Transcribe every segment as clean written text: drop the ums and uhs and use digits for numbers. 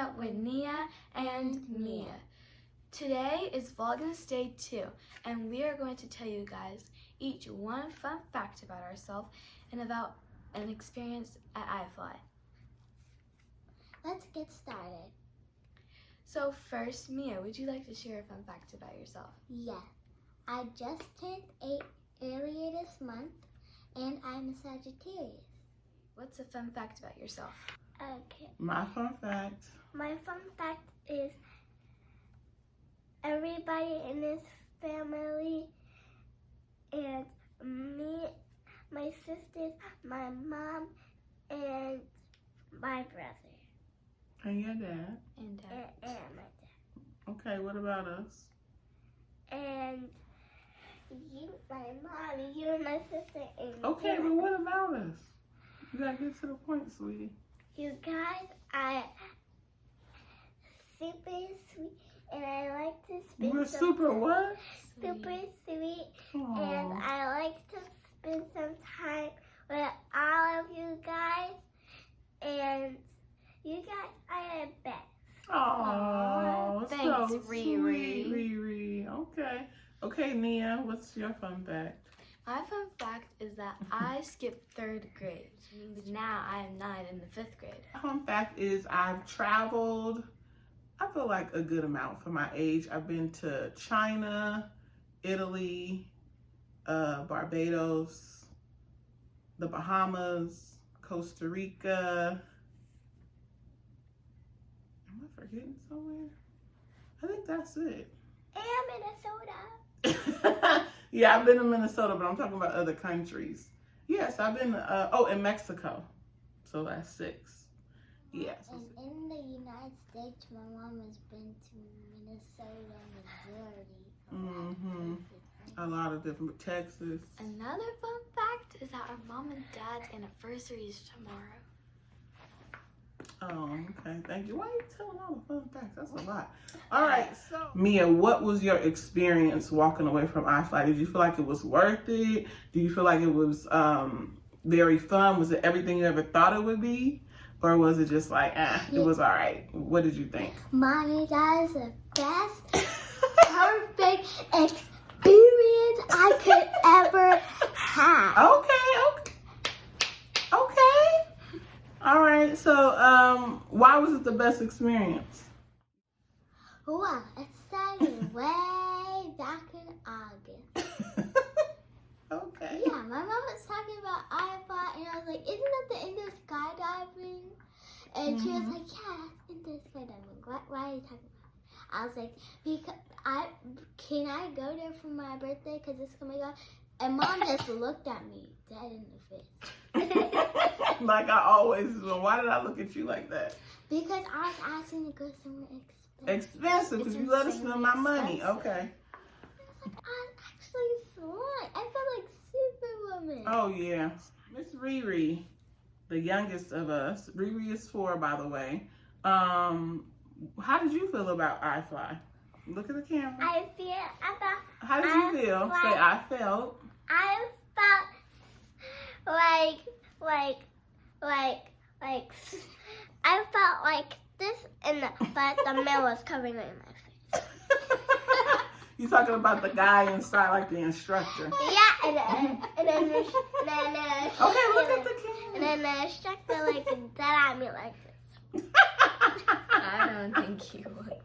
up with Nia and Mia. Today is Vlogmas Day 2, and we are going to tell you guys each one fun fact about ourselves and about an experience at iFly. Let's get started. So first, Mia, would you like to share a fun fact about yourself? Yeah, I just turned 8 earlier this month, and I'm a Sagittarius. What's a fun fact about yourself? Okay. My fun fact. My fun fact is everybody in this family and me, my sisters, my mom, and my brother. And your dad. And And my dad. Okay, what about us? And you, my mom, you and my sister, and Okay, you. but what about us? You gotta get to the point, sweetie. You guys are super sweet, and I like to spend You were some super what? super sweet, Aww. and I like to spend some time with all of you guys, and you guys are the best. Oh, thanks, so Riri. sweet, Riri. Okay, Nia, what's your fun fact? my fun fact is that I skipped 3rd grade, which means now I am 9 in the 5th grade. Fun fact is I've traveled, I feel like a good amount for my age. I've been to China, Italy, Barbados, the Bahamas, Costa Rica. Am I forgetting somewhere? I think that's it. And Minnesota. Yeah, I've been to Minnesota, but I'm talking about other countries. Yes, I've been, in Mexico. So that's 6. Yes. And in the United States, my mom has been to Minnesota, Missouri. A lot of different, Texas. Another fun fact is that our mom and dad's anniversary is tomorrow. Oh, okay. Thank you. Why are you telling all the fun facts? That's a lot. All right. So, Mia, what was your experience walking away from iFly? Did you feel like it was worth it? Do you feel like it was very fun? Was it everything you ever thought it would be? Or was it just like, it was all right? What did you think? Mommy, that is the best, perfect experience I could ever have. Okay. All right. So, why was it the best experience? Well, it started way back in August. Okay. Yeah, my mom was talking about iFly, and I was like, isn't that the indoor skydiving? And she was like, yeah, that's indoor skydiving. Why are you talking about it? I was like, can I go there for my birthday? Because it's coming up. And Mom just looked at me dead in the face. Like I always do. Why did I look at you like that? Because I was asking to go somewhere expensive. Expensive, because you let us spend my money. expensive. Okay. I was like, I'm actually flying. I felt like Superwoman. Oh, yeah. Miss Riri, the youngest of us. Riri is 4, by the way. How did you feel about iFly? Look at the camera. How did you feel? Say, I felt. I felt I felt like this, but the man was covering my face. You talking about the guy inside, like the instructor? Yeah, and then Okay, look at the camera. and then the instructor like dead at me like this. I don't think you would.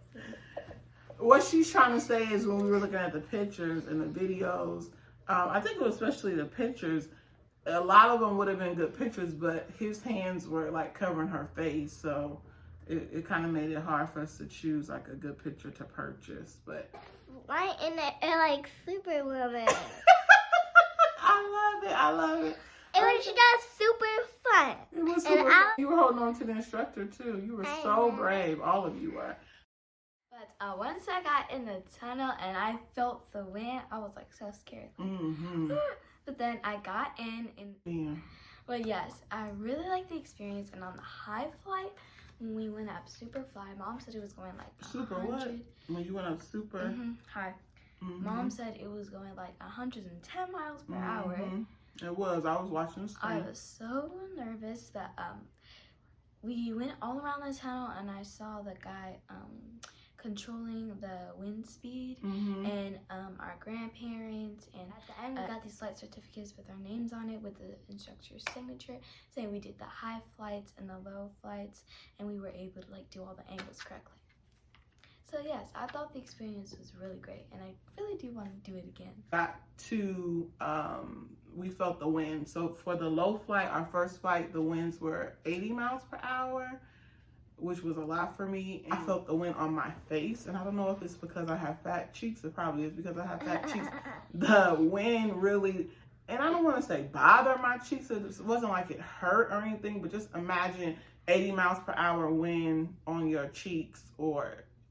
What she's trying to say is when we were looking at the pictures and the videos, I think it was especially the pictures, a lot of them would have been good pictures, but his hands were like covering her face. So it kind of made it hard for us to choose like a good picture to purchase. But Right in the like Superwoman. I love it. It was just super fun. It was And super You were holding on to the instructor too. You were so brave. All of you were. But once I got in the tunnel and I felt the wind, I was like so scared. But then I got in and Yeah. But yes, I really liked the experience. And on the high flight, when we went up super fly, Mom said it was going like Super 100. what? When you went up super? High. Mom said it was going like 110 miles per hour. It was. I was watching the I screen. was so nervous, but we went all around the tunnel, and I saw the guy controlling the wind speed, and our grandparents, and at the end we got these flight certificates with our names on it with the instructor's signature saying we did the high flights and the low flights, and we were able to like do all the angles correctly. So yes, I thought the experience was really great, and I really do want to do it again. Got to we felt the wind. So for the low flight, our first flight, the winds were 80 miles per hour, which was a lot for me. I felt the wind on my face, and I don't know if it's because I have fat cheeks. It probably is because I have fat cheeks. The wind really, and I don't want to say bother my cheeks. It wasn't like it hurt or anything, but just imagine 80 miles per hour wind on your cheeks,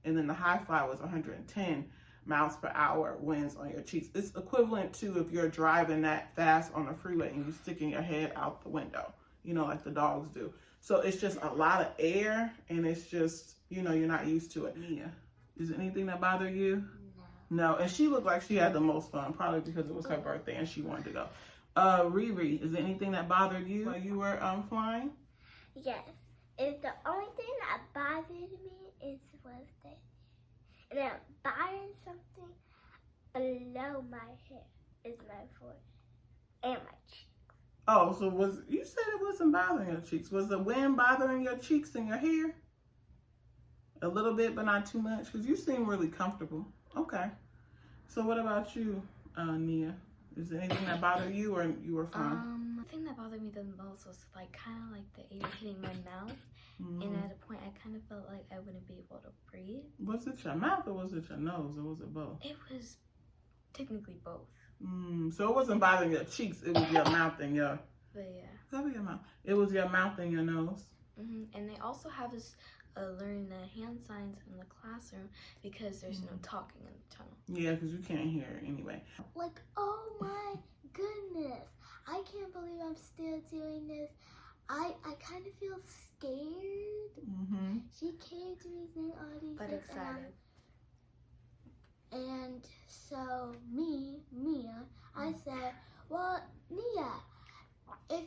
and then the high fly was 110 miles per hour winds on your cheeks. It's equivalent to if you're driving that fast on a freeway and you sticking your head out the window, you know, like the dogs do. So it's just a lot of air, and it's just, you know, you're not used to it. Mia, is there anything that bothered you? No. And she looked like she had the most fun, probably because it was her birthday and she wanted to go. Riri, is there anything that bothered you while you were flying? Yes. It's the only thing that bothered me was that, and it bothered something below my head is my forehead and my cheek. Oh, so you said it wasn't bothering your cheeks. Was the wind bothering your cheeks and your hair? A little bit, but not too much? Because you seem really comfortable. Okay. So what about you, Nia? Is there anything that bothered you, or you were fine? The thing that bothered me the most was like kind of like the air hitting my mouth. And at a point, I kind of felt like I wouldn't be able to breathe. Was it your mouth, or was it your nose, or was it both? It was technically both. So it wasn't bothering your cheeks, it was your mouth and your... But yeah. Cover your mouth. It was your mouth and your nose. And they also have us learn the hand signs in the classroom because there's no talking in the tunnel. Yeah, because you can't hear it anyway. Like, oh my goodness. I can't believe I'm still doing this. I kind of feel scared. She came to me saying all these but things. Excited. And so Mia, I said, well, Nia, if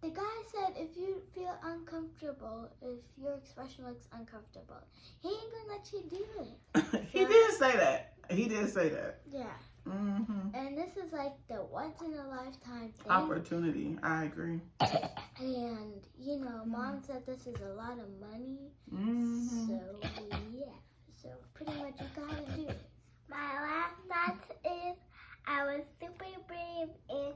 the guy said if you feel uncomfortable, if your expression looks uncomfortable, he ain't gonna let you do it. He did say that. Yeah. And this is like the once in a lifetime thing. Opportunity. I agree. And you know, Mom said this is a lot of money. So yeah. So pretty much you gotta do it. My last thought is I was super brave, and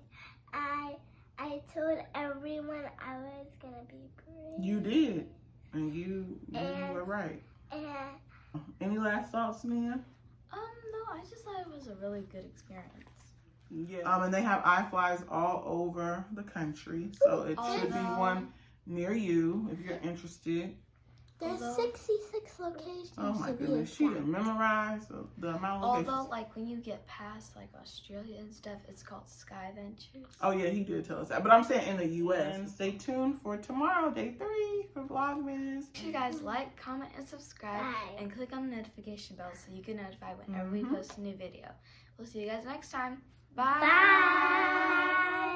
I told everyone I was gonna be brave. You did, and you were right. And any last thoughts, Nia? No, I just thought it was a really good experience. Yeah. And they have iFlys all over the country, so it should be one near you if you're interested. There's 66 locations. Oh my goodness, she didn't memorize the amount of locations. Although, like, when you get past, like, Australia and stuff, it's called Sky Ventures. Oh, yeah, he did tell us that. But I'm saying in the U.S. And stay tuned for tomorrow, day 3, for Vlogmas. Make sure you guys like, comment, and subscribe. And click on the notification bell so you get notified whenever we post a new video. We'll see you guys next time. Bye! Bye!